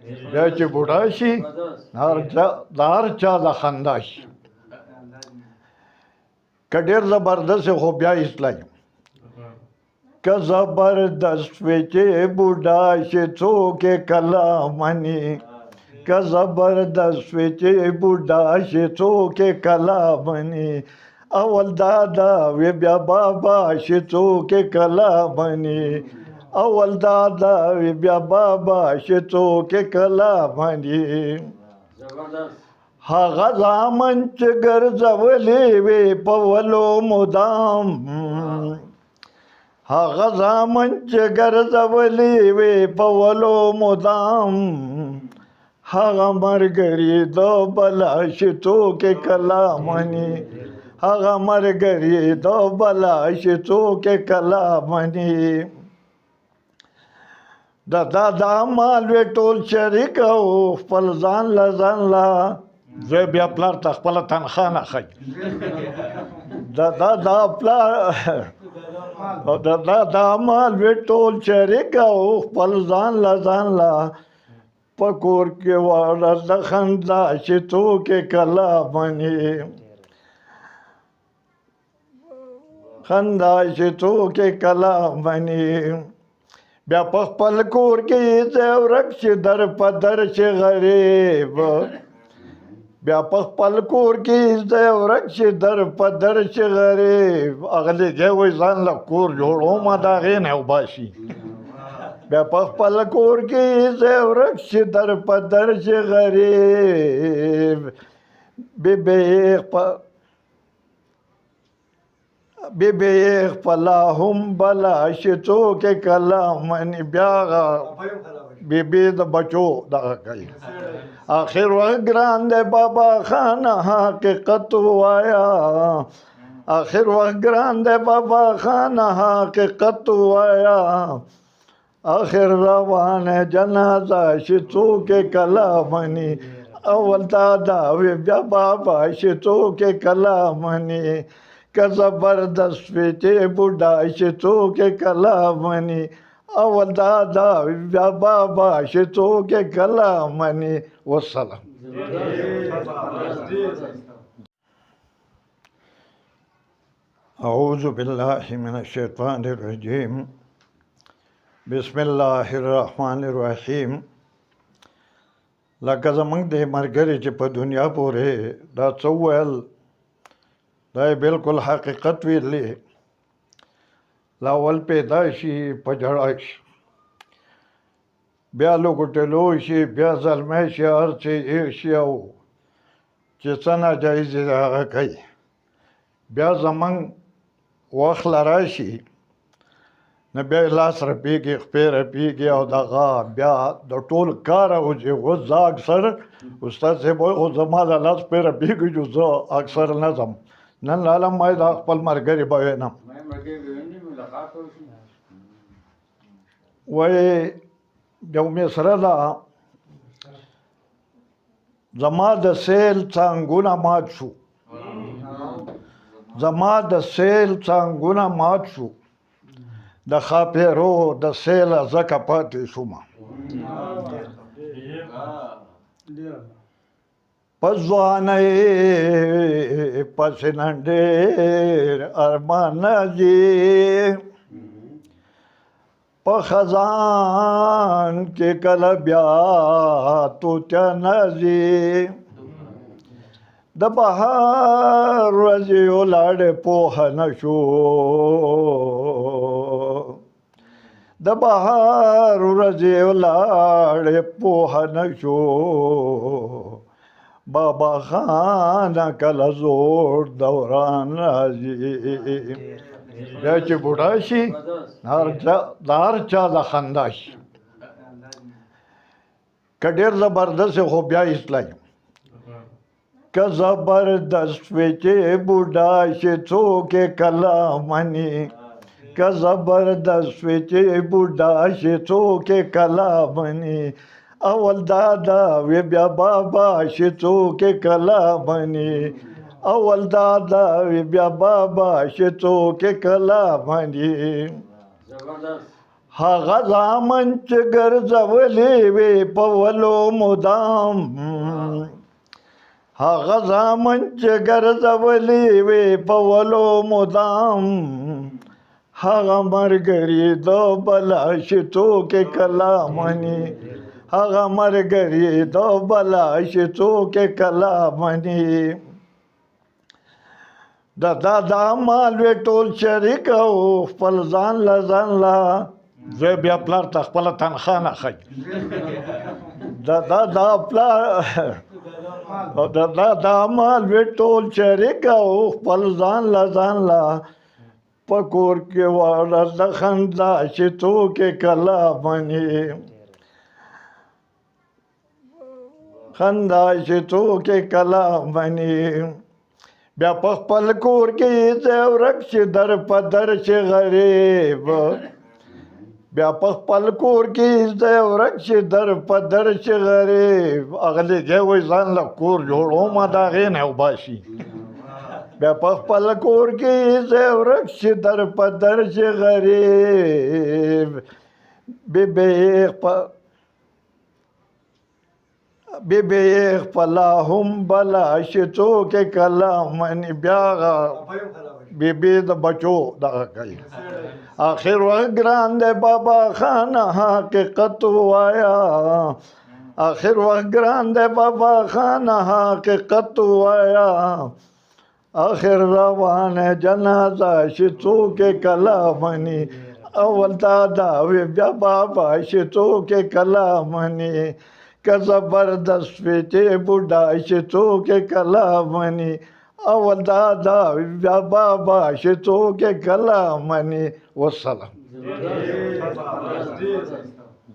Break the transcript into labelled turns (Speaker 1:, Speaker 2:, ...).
Speaker 1: بیا چې بوډا شي د هر چا د خندا شي که ډېر زبردست خو بیا اصلاحي که زبردست وی چې بوډا شي څوک یې کله مني که زبردست وی چې بوډا شي څوک یې کله مني اول دادا وی بیا بابا شي څوک یې کله مني اول دادا وی بیا بابا شي څوک یې کله مني هغه زامن چې ګرځولې وې په ولو مدام هغه زامن چې ګرځولې وې په ولو مدام هغه ملګري د بلا شي څوک یې کله مني هغه ملګري د بلا شي څوک یې کله مني د دادا مال وې ټول شریک او خپل ځان له زوی بیا پلار ته خپله تنخوا نه ښایي د دادا پلار د دادا مال وې ټول شریک او خپل ځان له په کور کې واړه د خندا چې څوک یې کله مني خندا چې څوک یې کله مني بیا په خپل کور کې ځای ورک شي در په در شي غریب بیا په خپل کور کې ځای ورک شي در په در شي غریب هغه لږی وایي ځان له کور جوړوم د هغې نه وباسي بیا په خپل کور کې ځای ورک شي در په در شي غریب بې خپله هم بلا شي څوک یې کله مني بیا بې د بچو دغه کوي آخر وخت ګران دی بابا خان حقیقت ووایه آخر وخت ګران دی بابا خان حقیقت ووایه آخر روانه جنازه شي څوک یې کله مني اول دادا وی بیا بابا شي څوک یې کله مني که زبردست وی چې بوډا شي څوک یې کله مني اول دادا وی بیا بابا شي څوک یې کله مني والسلام اعوذ بالله من الشیطان الرجیم بسم الله الرحمن الرحیم لکه زمونږ د ملګري چې په دنیا پورې دا څه وویل دا یې بلکل حقیقت ویلی لاول پیدا شي په جړا شي بیا لوګوټلو شي بیا زلمی شي هر څه هېر شي او چې څه ناجایز یې هغه کوي بیا زمونږ وخت له راشي نه بیا یې لاس رپېږي خپې رپېږي او دغه بیا د ټول کار او چې اوس زه اکثر استاد صاحب وایي خو زما د لاس پې رپېږي چې زه اکثر نه ځم نن لاله ما دا خپل ملګري به وینم وایي یو مصره ده زما د سیل څانګونه مات شو زما د سیل څانګونه مات شو د ښاپېرو د سیله ځکه پاتې شومه په ځوانۍ پسې نن ډېر ارمانه دي په خزان کې کله بیا توتیانه ځي د بهار ورځې ولاړې پوهه نه شو د بهار ورځې ولاړې پوهه نه شو بابا خانه کله زوړ دوران راځي بیا چې بوډا شي د هر چا د خندا شي که ډېر زبردست خو بیا اصلاحي که زبردست وی چې بوډا شي څوک یې کله مني که زبردست وی چې بوډا شي څوک یې کله مني اول دادا وی بیا بابا شي څوک یې کله مني اول دادا وی بیا بابا شي څوک یې کله مني هغه زامن چې ګرځولې وې په ولو مدام هغه زامن چې ګرځولې وې په ولو مدام هغه مرګري د بلا شتو کې کلا مني هغه مرګري د بلا شتو کې کلا مني دا مال وی ټول شریک او خپل ځان لا زه بیا پلار ته خپله تنخواه نه ښایي دا پلار دا مال وی ټول شریک او خپل ځان لا په کور کې واړه د خندا شتو کې کلا مني خندا شتو کې کلا مني بیا په خپل کور کې ځای ورک شي در په در شي غریب بیا په خپل کور کې ځای ورک شي در په در شي غریب هغه لږی وایي ځان له کور جوړوم د هغې نه وباسي بیا په خپل کور کې ځای ورک شي در په در شي غریب بی خپلا هم بلا شتو کې کلا مني بیا بی د بچو دغه کوي آخر وخت ګران دی بابا خان حقیقت وایا آخر وخت ګران دی بابا خان حقیقت وایا آخر روان جنازه شتو کې کلا مني اول دادا وی بیا بابا شتو کې کلا مني که زبردست وی چې بوډا شتو کې کلا مني اول دادا وی بیا بابا شتو کې کلا مني والسلام